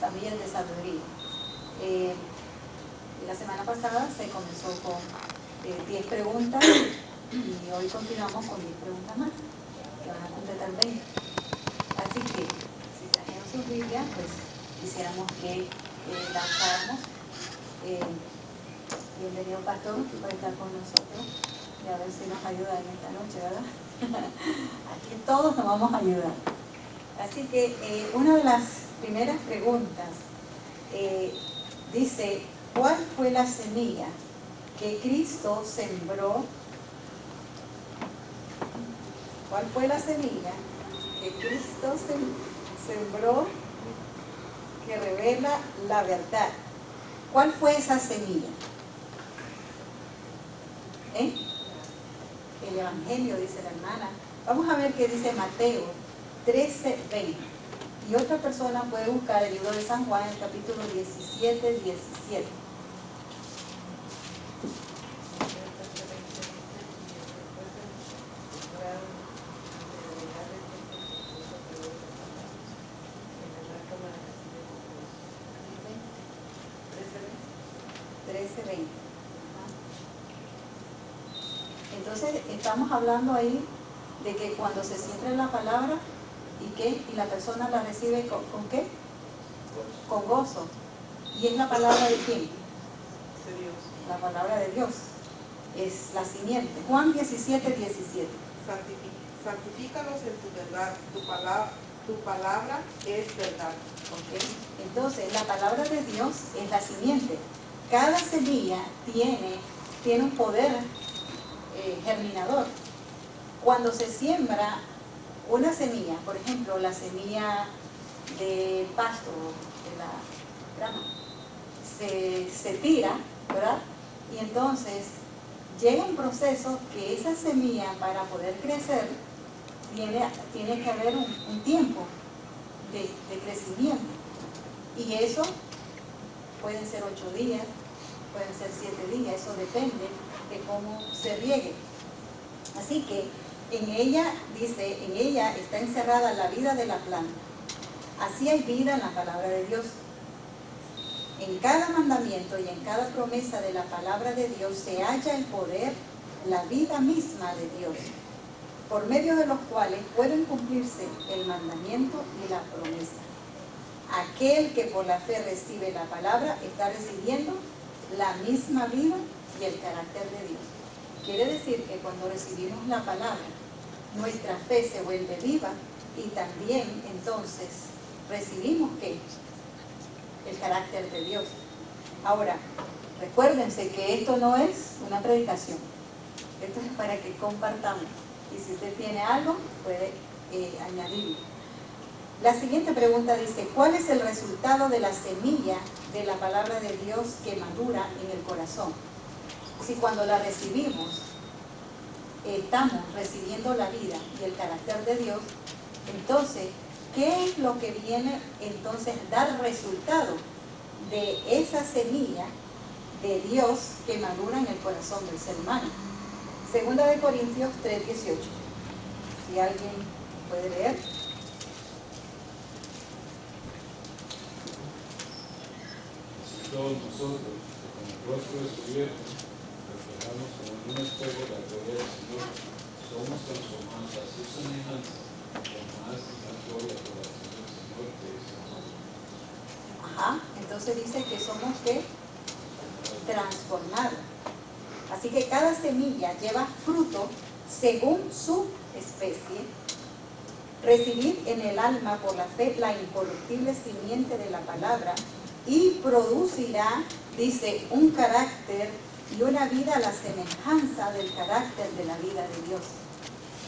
Semillas de Sabiduría. La semana pasada se comenzó con 10 preguntas y hoy continuamos con 10 preguntas más, que van a completar 20. Así que, si trajeron sus Biblias, pues quisiéramos que lanzáramos. Bienvenido, pastor, por estar con nosotros y a ver si nos ayuda en esta noche, ¿verdad? Aquí todos nos vamos a ayudar. Así que una de las primeras preguntas dice, ¿cuál fue la semilla que Cristo sembró? ¿Cuál fue la semilla que Cristo sembró que revela la verdad? ¿Cuál fue esa semilla? El Evangelio, dice la hermana. Vamos a ver qué dice Mateo 13:20. Y otra persona puede buscar el libro de San Juan, el capítulo 17:17. Entonces estamos hablando ahí de que cuando se siembra la palabra y la persona la recibe ¿con qué? Con gozo. ¿Y es la palabra de quién? De Dios. La palabra de Dios es la simiente. Juan 17:17. Santifícalos en tu verdad, tu palabra es verdad. Okay. Entonces la palabra de Dios es la simiente. Cada semilla tiene un poder germinador. Cuando se siembra una semilla, por ejemplo, la semilla de pasto, de la grama, se tira, ¿verdad? Y entonces llega un proceso que esa semilla, para poder crecer, tiene que haber un tiempo de crecimiento. Y eso pueden ser 8 días, pueden ser 7 días, eso depende de cómo se riegue. Así que en ella está encerrada la vida de la planta. Así hay vida en la palabra de Dios. En cada mandamiento y en cada promesa de la palabra de Dios se halla el poder, la vida misma de Dios, por medio de los cuales pueden cumplirse el mandamiento y la promesa. Aquel que por la fe recibe la palabra está recibiendo la misma vida y el carácter de Dios. Quiere decir que cuando recibimos la palabra, nuestra fe se vuelve viva y también entonces recibimos ¿qué? El carácter de Dios. Ahora, recuérdense que esto no es una predicación, esto es para que compartamos, y si usted tiene algo puede añadirlo. La siguiente pregunta dice, ¿cuál es el resultado de la semilla de la palabra de Dios que madura en el corazón? Si cuando la recibimos estamos recibiendo la vida y el carácter de Dios, entonces, ¿qué es lo que viene entonces a dar resultado de esa semilla de Dios que madura en el corazón del ser humano? Segunda de Corintios 3:18. Si alguien puede leer. Así todos nosotros, con el rostro descubierto, reflejamos como en un espejo la gloria del Señor, somos transformados a su semejanza con más y más gloria por la acción del Señor que es en nosotros. Ajá, entonces dice que somos ¿qué? Transformados. Así que cada semilla lleva fruto según su especie. Recibir en el alma por la fe la incorruptible simiente de la palabra y producirá, dice, un carácter y una vida a la semejanza del carácter de la vida de Dios.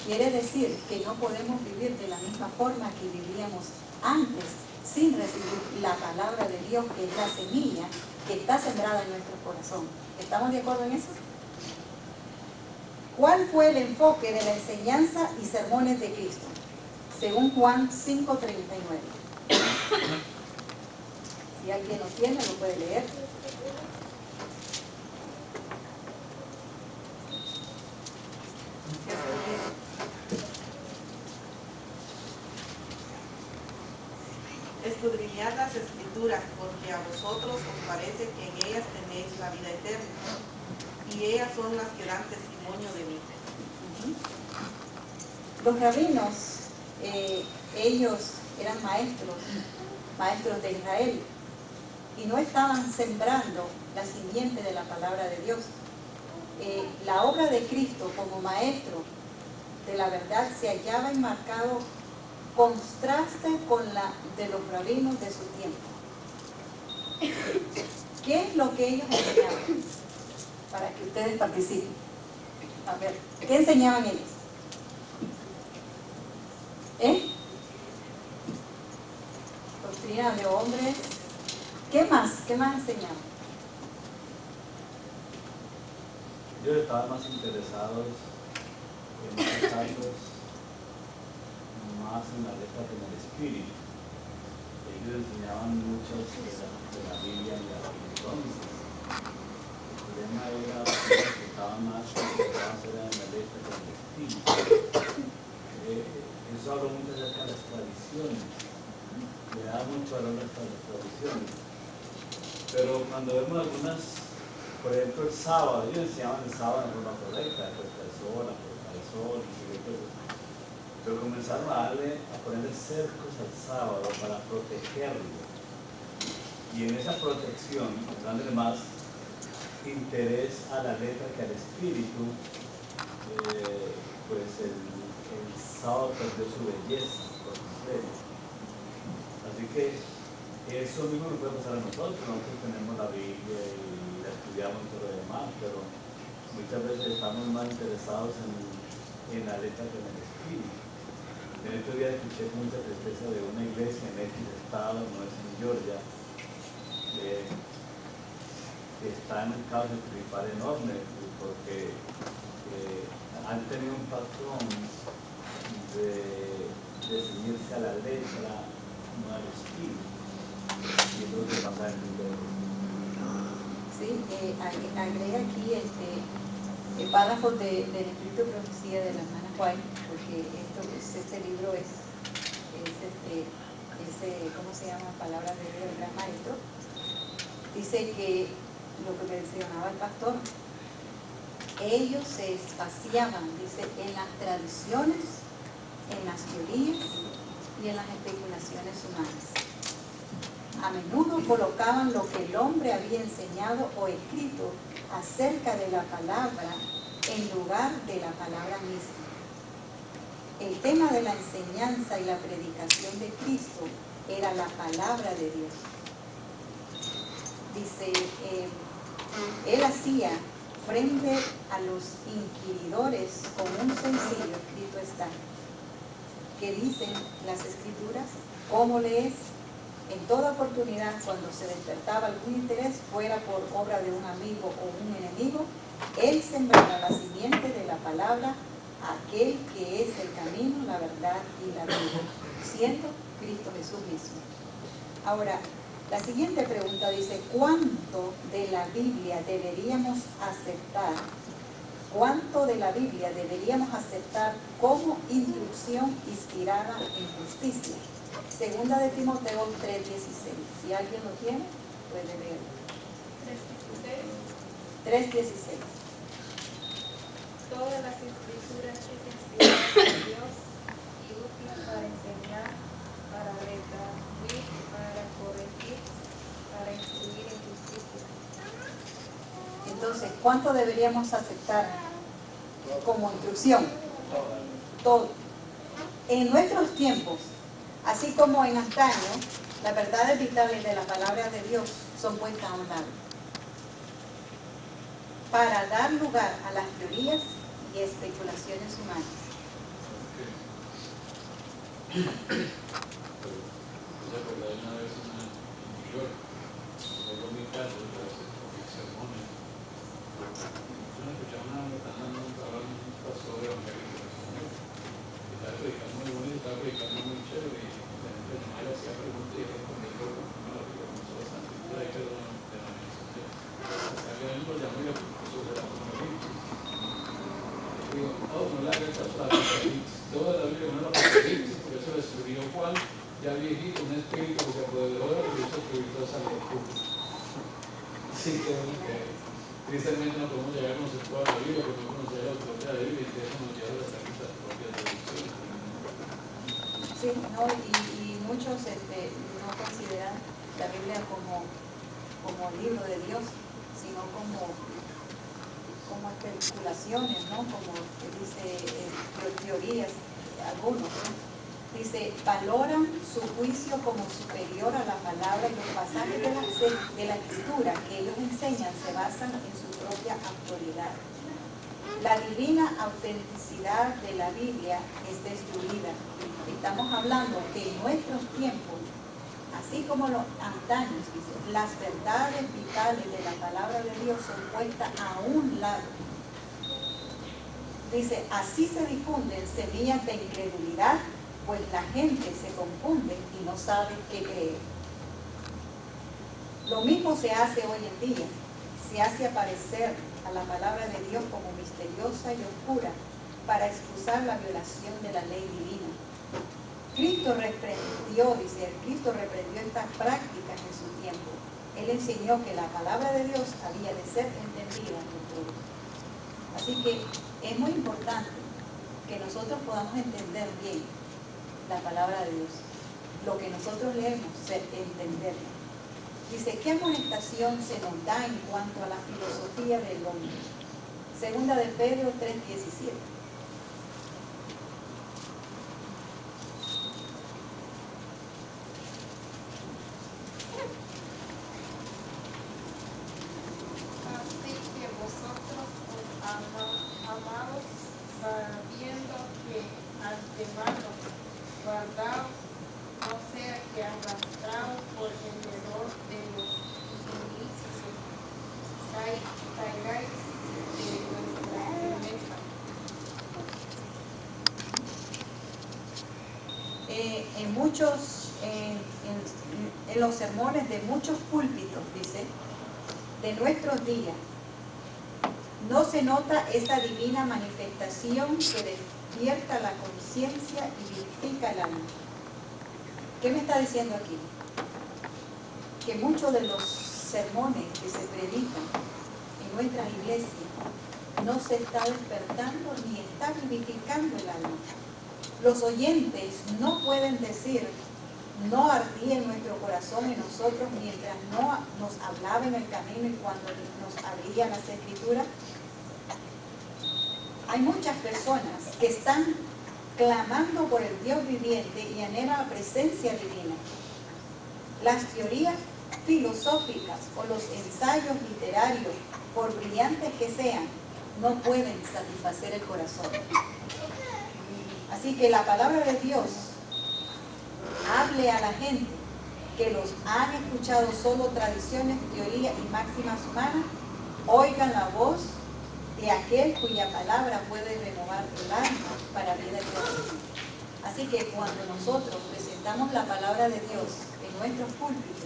Quiere decir que no podemos vivir de la misma forma que vivíamos antes sin recibir la palabra de Dios, que es la semilla que está sembrada en nuestro corazón. ¿Estamos de acuerdo en eso? ¿Cuál fue el enfoque de la enseñanza y sermones de Cristo? Según Juan 5:39. Si alguien lo tiene, lo puede leer. Escudriñad las escrituras, porque a vosotros os parece que en ellas tenéis la vida eterna, y ellas son las que dan testimonio de mí. Los rabinos, ellos eran maestros de Israel, y no estaban sembrando la simiente de la palabra de Dios. La obra de Cristo como maestro de la verdad se hallaba enmarcado contraste con la de los rabinos de su tiempo. ¿Qué es lo que ellos enseñaban? Para que ustedes participen. A ver, ¿qué enseñaban ellos? Doctrina de hombres. ¿Qué más? ¿Qué más enseñaban? Ellos estaban más interesados en muchos casos más en la letra que en el espíritu. Ellos enseñaban muchas de la Biblia en aquel entonces. El problema era que ellos estaban más interesados en la letra que en el espíritu. Eso habla mucho acerca de las tradiciones. Le da mucho valor a las tradiciones. Pero cuando vemos algunas, por ejemplo el sábado, ellos enseñaban el sábado de forma correcta, la puesta del sol, la puesta del sol, y cosas. Pero comenzaron a ponerle cercos al sábado para protegerlo. Y en esa protección, dándole más interés a la letra que al espíritu, pues el sábado perdió su belleza por completo. Así que eso mismo nos puede pasar a nosotros. Nosotros tenemos la Biblia y la estudiamos y todo lo demás, pero muchas veces estamos más interesados en la letra que en el espíritu. En estos días escuché con mucha tristeza de una iglesia en X estado, no es en Georgia, que está en un caos espiritual enorme porque han tenido un patrón de ceñirse a la letra, no al espíritu. Y eso es lo que pasa en el mundo de hoy. Sí, agrega aquí párrafos del Espíritu de Profecía de la hermana White, porque este libro es ¿cómo se llama? Palabras de Dios, el gran maestro. Dice que lo que mencionaba el pastor, ellos se espaciaban, dice, en las tradiciones, en las teorías y en las especulaciones humanas. A menudo colocaban lo que el hombre había enseñado o escrito acerca de la palabra en lugar de la palabra misma. El tema de la enseñanza y la predicación de Cristo era la palabra de Dios. Dice, él hacía frente a los inquiridores con un sencillo escrito está, que dicen las escrituras, ¿cómo lees? En toda oportunidad, cuando se despertaba algún interés, fuera por obra de un amigo o un enemigo, él sembraba la simiente de la palabra a aquel que es el camino, la verdad y la vida, siendo Cristo Jesús mismo. Ahora, la siguiente pregunta dice, ¿cuánto de la Biblia deberíamos aceptar? ¿Cuánto de la Biblia deberíamos aceptar como instrucción inspirada en justicia? Segunda de Timoteo 3:16. Si alguien lo tiene, puede leerlo. 3:16. Todas las escrituras es inspirada por Dios y útil para enseñar, para redarguir, para corregir, para instruir en justicia. Entonces, ¿cuánto deberíamos aceptar como instrucción? Todo. En nuestros tiempos, así como en antaño, las verdades vitales de la palabra de Dios son puestas a un lado para dar lugar a las teorías y especulaciones humanas. Esa verdad una vez en New York, llegó a mi casa y a veces con mis sermones. Yo no escuchaba un pastor evangélico en español. Y estaba predicando muy bonito, estaba predicando muy chévere. Y la gente llamaba y hacía preguntas y él respondía todo conforme a la Biblia, como solo esa escritura ahí, perdón, de la mencioné. Hasta que él lo llamó y le puso de Apocalipsis. Y digo, no le haga caso a Apocalipsis. Toda la Biblia no es Apocalipsis, porque eso lo escribió Juan. aquí un espíritu que se apoderó de y hizo que virtuosa la locura. Así que tristemente no podemos llegar a conocer toda la Biblia, porque no conocer la autoridad de la Biblia y que eso nos lleva a sacar nuestras propias deducciones. Sí, no, y muchos no consideran la Biblia como libro de Dios, sino como especulaciones, ¿no? Como dice teorías, algunos, ¿no? Dice, valoran su juicio como superior a la palabra y los pasajes de la escritura que ellos enseñan se basan en su propia autoridad. La divina autenticidad de la Biblia es destruida. Estamos hablando que en nuestros tiempos, así como los antaños, dice, las verdades vitales de la palabra de Dios son puestas a un lado. Dice, así se difunden semillas de incredulidad, pues la gente se confunde y no sabe qué creer. Lo mismo se hace hoy en día. Se hace aparecer a la palabra de Dios como misteriosa y oscura para excusar la violación de la ley divina. Cristo reprendió estas prácticas en su tiempo. Él enseñó que la palabra de Dios había de ser entendida por todos. Así que es muy importante que nosotros podamos entender bien la palabra de Dios. Lo que nosotros leemos, entenderlo. Dice, ¿qué amonestación se nos da en cuanto a la filosofía del hombre? Segunda de Pedro 3:17. Así que vosotros, amados, sabiendo que antemano guardaos, no sea que arrastrados por el error de los inicios, caigáis de vuestra firmeza. En los sermones de muchos púlpitos, dice, de nuestros días, no se nota esa divina manifestación que despierta la conciencia y vivifica el alma. ¿Qué me está diciendo aquí? Que muchos de los sermones que se predican en nuestras iglesias no se está despertando ni está vivificando el alma. Los oyentes no pueden decir, no ardía en nuestro corazón en nosotros mientras no nos hablaba en el camino y cuando nos abría las escrituras. Hay muchas personas que están clamando por el Dios viviente y anhelan la presencia divina. Las teorías filosóficas o los ensayos literarios, por brillantes que sean, no pueden satisfacer el corazón. Así que la palabra de Dios hable a la gente que los han escuchado solo tradiciones, teorías y máximas humanas, oigan la voz de aquel cuya palabra puede renovar el alma para vida eterna. Así que cuando nosotros presentamos la palabra de Dios en nuestros púlpitos,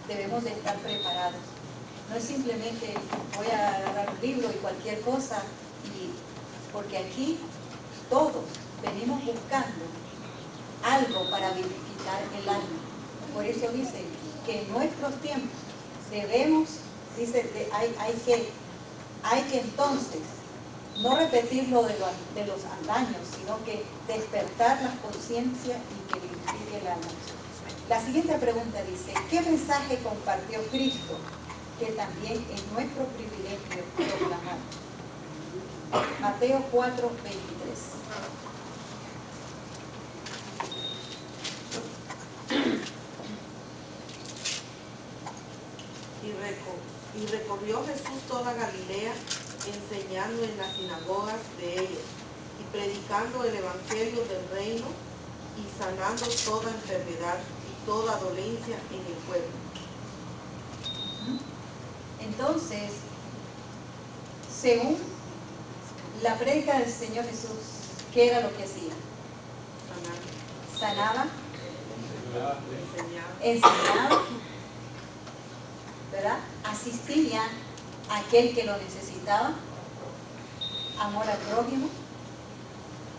debemos de estar preparados. No es simplemente voy a agarrar un libro y cualquier cosa, porque aquí todos venimos buscando algo para vivificar el alma. Por eso dice que en nuestros tiempos debemos, dice, hay que entonces no repetir lo de los antaños, sino que despertar la conciencia y que vivifique el alma. La siguiente pregunta dice, ¿qué mensaje compartió Cristo que también es nuestro privilegio proclamar? Mateo 4:23. Y recorrió Jesús toda Galilea, enseñando en las sinagogas de ellos, y predicando el evangelio del reino, y sanando toda enfermedad y toda dolencia en el pueblo. Entonces, según la prédica del Señor Jesús, ¿qué era lo que hacía? Sanaba, enseñaba, ¿verdad? Asistía a aquel que lo necesitaba, amor al prójimo.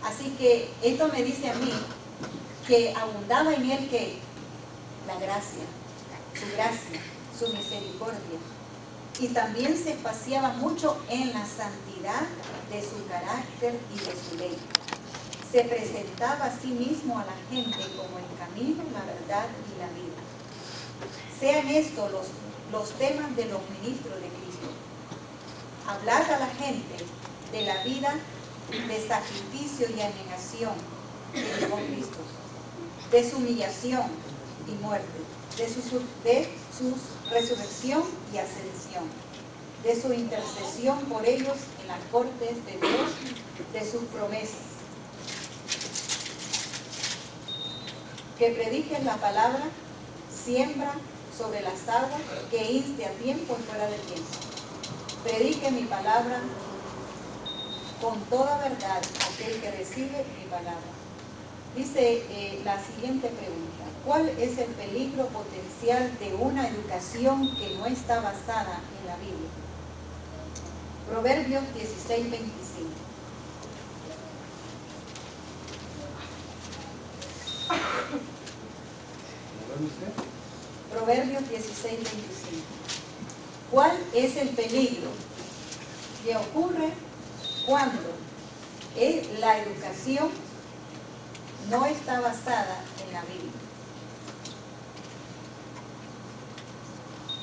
Así que esto me dice a mí que abundaba en él que la gracia, su misericordia. Y también se espaciaba mucho en la santidad de su carácter y de su ley. Se presentaba a sí mismo a la gente como el camino, la verdad y la vida. Sean estos los temas de los ministros de Cristo. Hablar a la gente de la vida de sacrificio y abnegación que llevó Cristo, de su humillación y muerte, de su resurrección y ascensión, de su intercesión por ellos en las cortes de Dios, de sus promesas. Que prediquen la palabra, siembra sobre las aguas, que inste a tiempo y fuera de tiempo. Predique mi palabra con toda verdad aquel que recibe mi palabra. Dice la siguiente pregunta: ¿cuál es el peligro potencial de una educación que no está basada en la Biblia? Proverbios 16:25. Proverbios 16:25. ¿Cuál es el peligro que ocurre cuando la educación no está basada en la Biblia?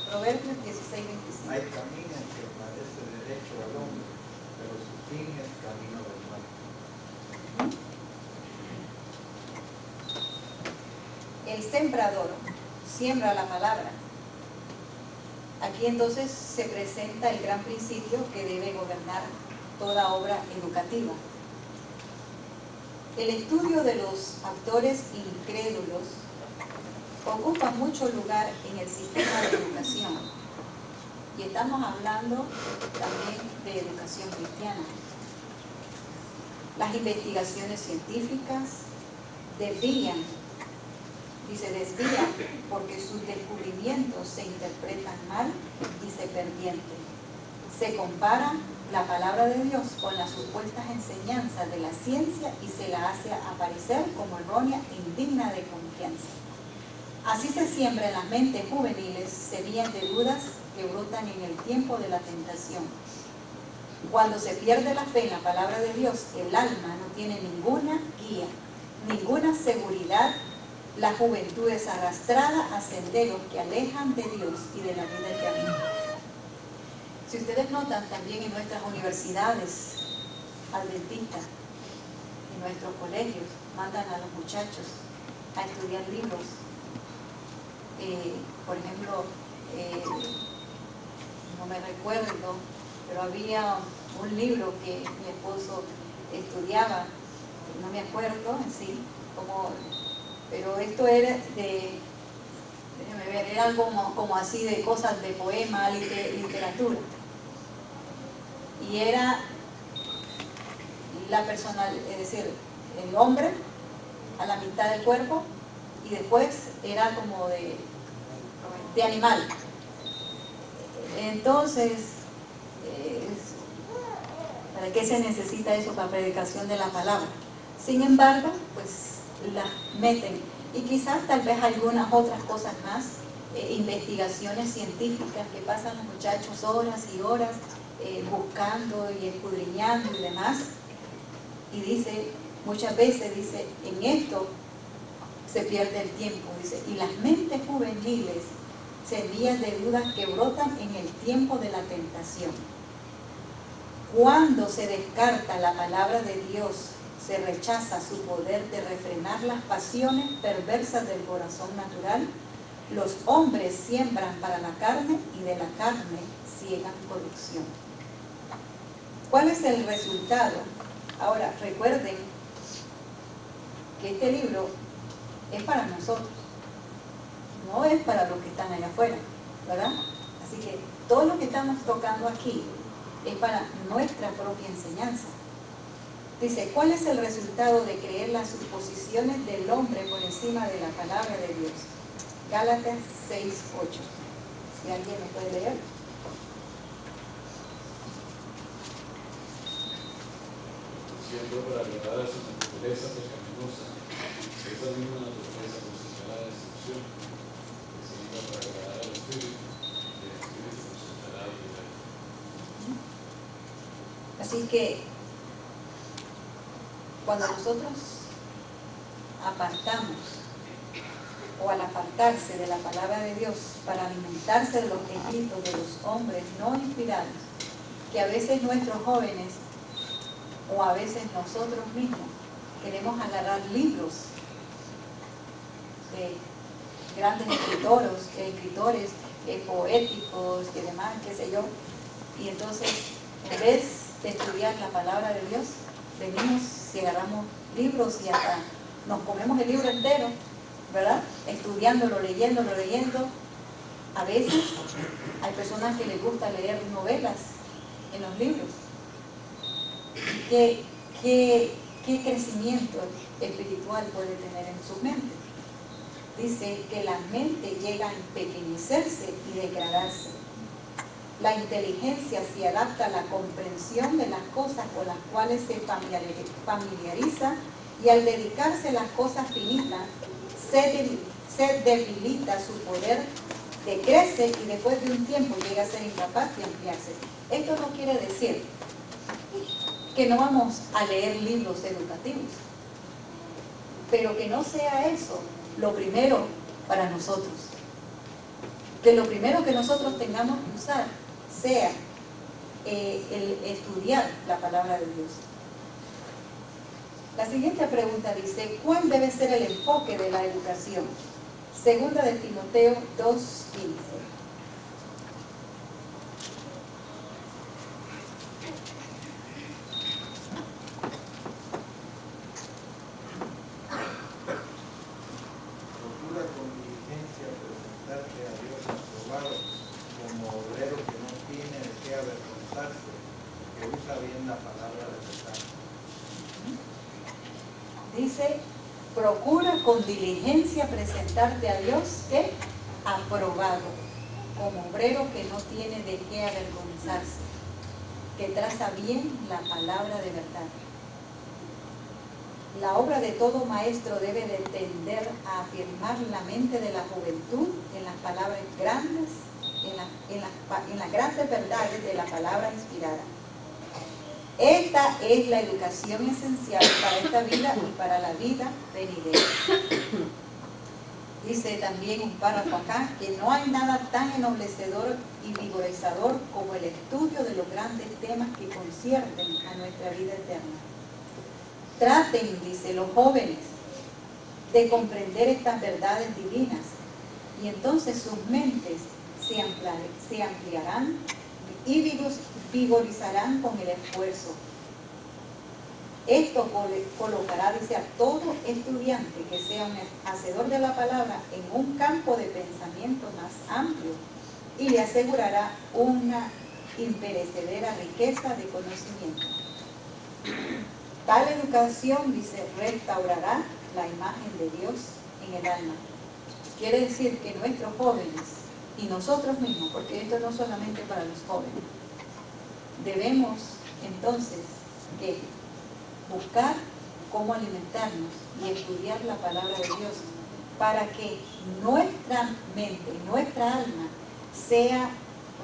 Proverbios 16:25. Hay camino que parece derecho al hombre, pero su fin es camino del mal. El sembrador siembra la palabra. Aquí entonces se presenta el gran principio que debe gobernar toda obra educativa. El estudio de los factores incrédulos ocupa mucho lugar en el sistema de educación. Y estamos hablando también de educación cristiana. Las investigaciones científicas desvían porque sus descubrimientos se interpretan mal y se pervierten. Se compara la palabra de Dios con las supuestas enseñanzas de la ciencia y se la hace aparecer como errónea e indigna de confianza. Así se siembra en las mentes juveniles semillas de dudas que brotan en el tiempo de la tentación. Cuando se pierde la fe en la palabra de Dios, el alma no tiene ninguna guía, ninguna seguridad. La juventud es arrastrada a senderos que alejan de Dios y de la vida eterna. Si ustedes notan, también en nuestras universidades adventistas, en nuestros colegios, mandan a los muchachos a estudiar libros. Por ejemplo, no me recuerdo, pero había un libro que mi esposo estudiaba, no me acuerdo en sí, pero esto era déjeme ver, era algo como así de cosas de poema, literatura. Y era la persona, es decir, el hombre a la mitad del cuerpo y después era como de animal. Entonces, ¿para qué se necesita eso? Para predicación de la palabra. Sin embargo, pues las meten. Y quizás tal vez algunas otras cosas más, investigaciones científicas que pasan los muchachos horas y horas buscando y escudriñando y demás. Y dice, muchas veces dice, en esto se pierde el tiempo, dice, y las mentes juveniles semillas de dudas que brotan en el tiempo de la tentación. Cuando se descarta la palabra de Dios, se rechaza su poder de refrenar las pasiones perversas del corazón natural, los hombres siembran para la carne y de la carne ciegan corrupción. ¿Cuál es el resultado? Ahora, recuerden que este libro es para nosotros, no es para los que están allá afuera, ¿verdad? Así que todo lo que estamos tocando aquí es para nuestra propia enseñanza. Dice, ¿cuál es el resultado de creer las suposiciones del hombre por encima de la palabra de Dios? Gálatas 6:8. Si alguien lo puede leer. Siempre para agradar a su naturaleza pecaminosa, esa misma naturaleza procesará la destrucción, Así que cuando nosotros apartamos o al apartarse de la palabra de Dios para alimentarse de los escritos de los hombres no inspirados, que a veces nuestros jóvenes o a veces nosotros mismos queremos agarrar libros de grandes escritores poéticos y demás, qué sé yo, y entonces en vez de estudiar la palabra de Dios, venimos y agarramos libros y hasta nos comemos el libro entero, ¿verdad? Estudiándolo, leyendo. A veces hay personas que les gusta leer novelas en los libros. ¿Qué crecimiento espiritual puede tener en su mente? Dice que la mente llega a empequeñecerse y degradarse. La inteligencia se adapta a la comprensión de las cosas con las cuales se familiariza, y al dedicarse a las cosas finitas se debilita su poder, decrece y después de un tiempo llega a ser incapaz de ampliarse. Esto no quiere decir que no vamos a leer libros educativos, pero que no sea eso lo primero para nosotros. Que lo primero que nosotros tengamos que usar sea el estudiar la palabra de Dios. La siguiente pregunta dice, ¿cuál debe ser el enfoque de la educación? Segunda de Timoteo 2:15. Procura con diligencia presentarte a Dios aprobado como obrero que no tiene de qué avergonzarse, que usa bien la palabra de verdad. Dice, procura con diligencia presentarte a Dios, ¿qué? Aprobado, como obrero que no tiene de qué avergonzarse, que traza bien la palabra de verdad. La obra de todo maestro debe de tender a afirmar la mente de la juventud en las palabras grandes, en las grandes verdades de la palabra inspirada. Esta es la educación esencial para esta vida y para la vida venidera. Dice también un párrafo acá que no hay nada tan ennoblecedor y vigorizador como el estudio de los grandes temas que conciernen a nuestra vida eterna. Traten, dice, los jóvenes de comprender estas verdades divinas, y entonces sus mentes se ampliarán y vigorizarán con el esfuerzo. Esto colocará, dice, a todo estudiante que sea un hacedor de la palabra en un campo de pensamiento más amplio y le asegurará una imperecedera riqueza de conocimiento. Tal educación, dice, restaurará la imagen de Dios en el alma. Quiere decir que nuestros jóvenes y nosotros mismos, porque esto no solamente para los jóvenes, debemos entonces que buscar cómo alimentarnos y estudiar la palabra de Dios para que nuestra mente, nuestra alma sea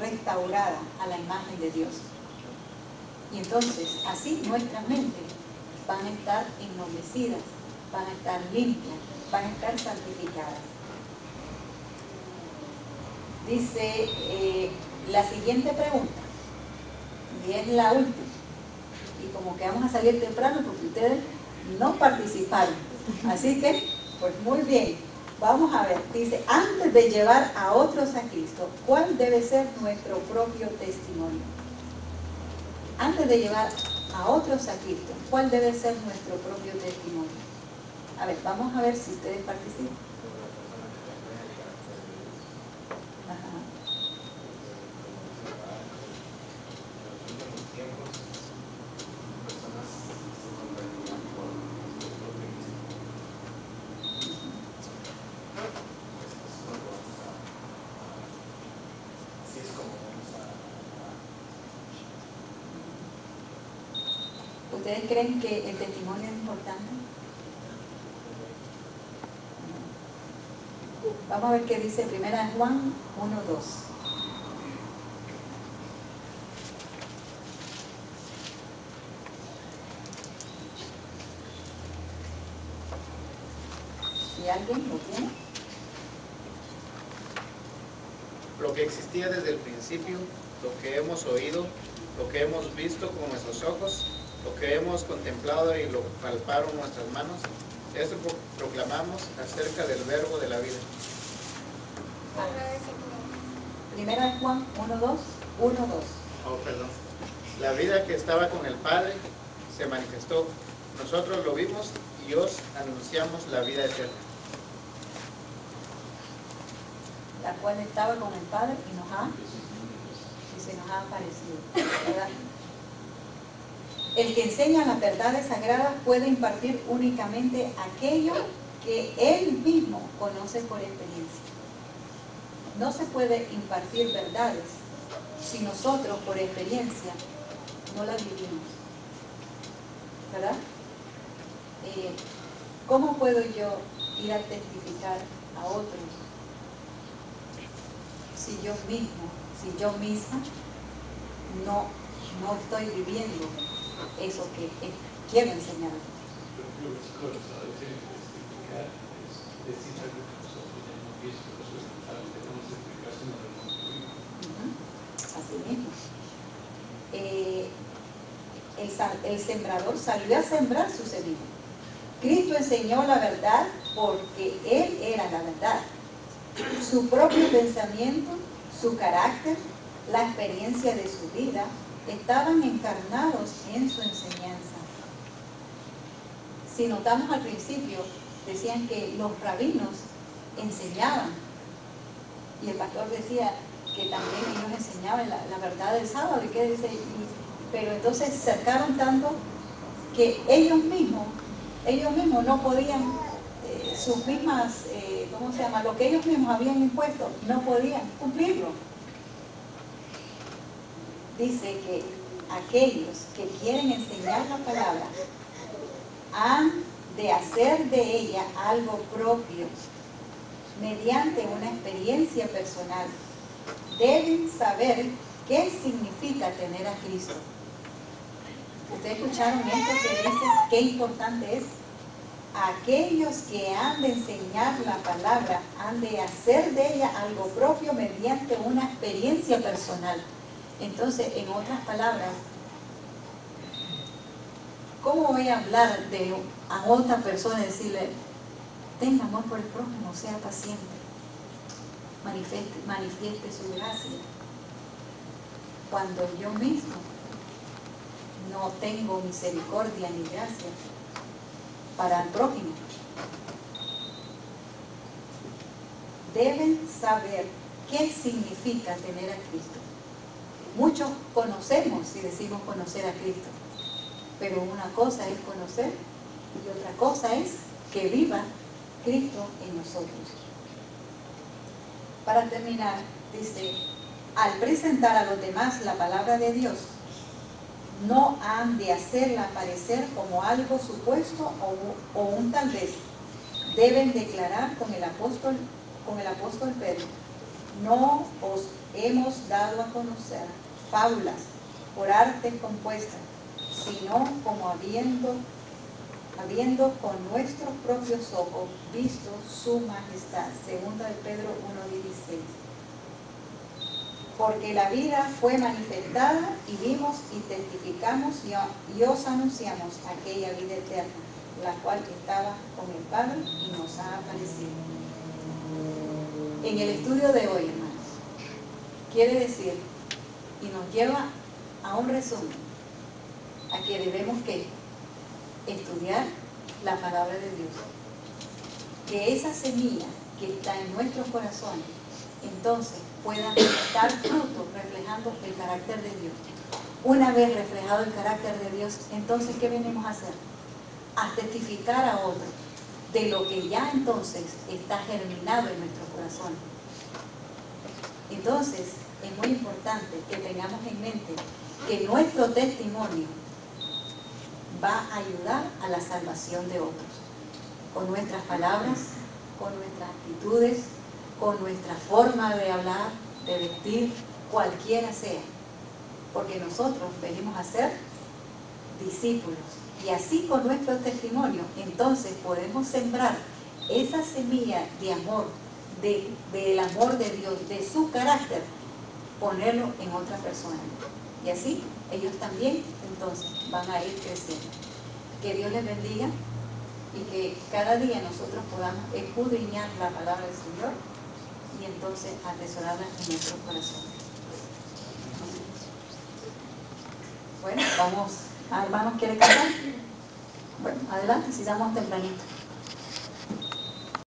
restaurada a la imagen de Dios. Y entonces así nuestras mentes van a estar ennoblecidas, van a estar limpias, van a estar santificadas. Dice la siguiente pregunta, y es la última, y como que vamos a salir temprano porque ustedes no participaron, así que, pues muy bien, vamos a ver, dice, antes de llevar a otros a Cristo, ¿cuál debe ser nuestro propio testimonio? Antes de llevar a otros a Cristo, ¿cuál debe ser nuestro propio testimonio? A ver, vamos a ver si ustedes participan. Ajá. ¿Ustedes creen que el testimonio es importante? Vamos a ver qué dice 1 Juan 1:2. ¿Hay alguien? ¿Lo tiene? Lo que existía desde el principio, lo que hemos oído, lo que hemos visto con nuestros ojos, lo que hemos contemplado y lo palparon nuestras manos, esto proclamamos acerca del verbo de la vida. Primera de Juan 1:2. Oh, perdón. La vida que estaba con el Padre se manifestó. Nosotros lo vimos y os anunciamos la vida eterna. La cual estaba con el Padre y se nos ha aparecido, ¿verdad? El que enseña las verdades sagradas puede impartir únicamente aquello que él mismo conoce por experiencia. No se puede impartir verdades si nosotros por experiencia no las vivimos, ¿verdad? ¿Cómo puedo yo ir a testificar a otros si yo misma no estoy viviendo eso que quiero enseñar? Pero es correcto, tiene que explicar, es decir algo que nosotros ya hemos visto, eso es tenemos explicación de lo que hemos vivido. Así mismo. El sembrador salió a sembrar su semilla. Cristo enseñó la verdad porque Él era la verdad. Su propio pensamiento, su carácter, la experiencia de su vida estaban encarnados en su enseñanza. Si notamos al principio, decían que los rabinos enseñaban, y el pastor decía que también ellos enseñaban la verdad del sábado, y que dice, pero entonces se acercaron tanto que ellos mismos no podían, sus mismas, lo que ellos mismos habían impuesto, no podían cumplirlo. Dice que aquellos que quieren enseñar la palabra han de hacer de ella algo propio mediante una experiencia personal. Deben saber qué significa tener a Cristo. ¿Ustedes escucharon esto que dice qué importante es? Aquellos que han de enseñar la palabra han de hacer de ella algo propio mediante una experiencia personal. Entonces, en otras palabras, ¿cómo voy a hablar a otra persona y decirle, tenga amor por el prójimo, sea paciente, manifieste su gracia, cuando yo mismo no tengo misericordia ni gracia para el prójimo? Deben saber qué significa tener a Cristo. Muchos conocemos y decimos conocer a Cristo, pero una cosa es conocer y otra cosa es que viva Cristo en nosotros. Para terminar, dice, al presentar a los demás la palabra de Dios, no han de hacerla parecer como algo supuesto o un tal vez. Deben declarar con el apóstol Pedro, no os hemos dado a conocer fábulas por arte compuesta, sino como habiendo con nuestros propios ojos visto su majestad. Segunda de Pedro 1:16. Porque la vida fue manifestada y vimos y testificamos y os anunciamos aquella vida eterna, la cual estaba con el Padre y nos ha aparecido. En el estudio de hoy, hermanos, quiere decir, y nos lleva a un resumen, a que debemos que estudiar la palabra de Dios, que esa semilla que está en nuestros corazones entonces pueda dar fruto reflejando el carácter de Dios. Una vez reflejado el carácter de Dios, entonces ¿qué venimos a hacer? A testificar a otros de lo que ya entonces está germinado en nuestros corazones. Entonces es muy importante que tengamos en mente que nuestro testimonio va a ayudar a la salvación de otros, con nuestras palabras, con nuestras actitudes, con nuestra forma de hablar, de vestir, cualquiera sea, porque nosotros venimos a ser discípulos, y así con nuestro testimonio entonces podemos sembrar esa semilla de amor, del amor de Dios, de su carácter, ponerlo en otra persona. Y así ellos también entonces van a ir creciendo. Que Dios les bendiga y que cada día nosotros podamos escudriñar la palabra del Señor y entonces atesorarla en nuestros corazones. Bueno, vamos. Hermanos, ¿quiere cantar? Bueno, adelante, si damos tempranito.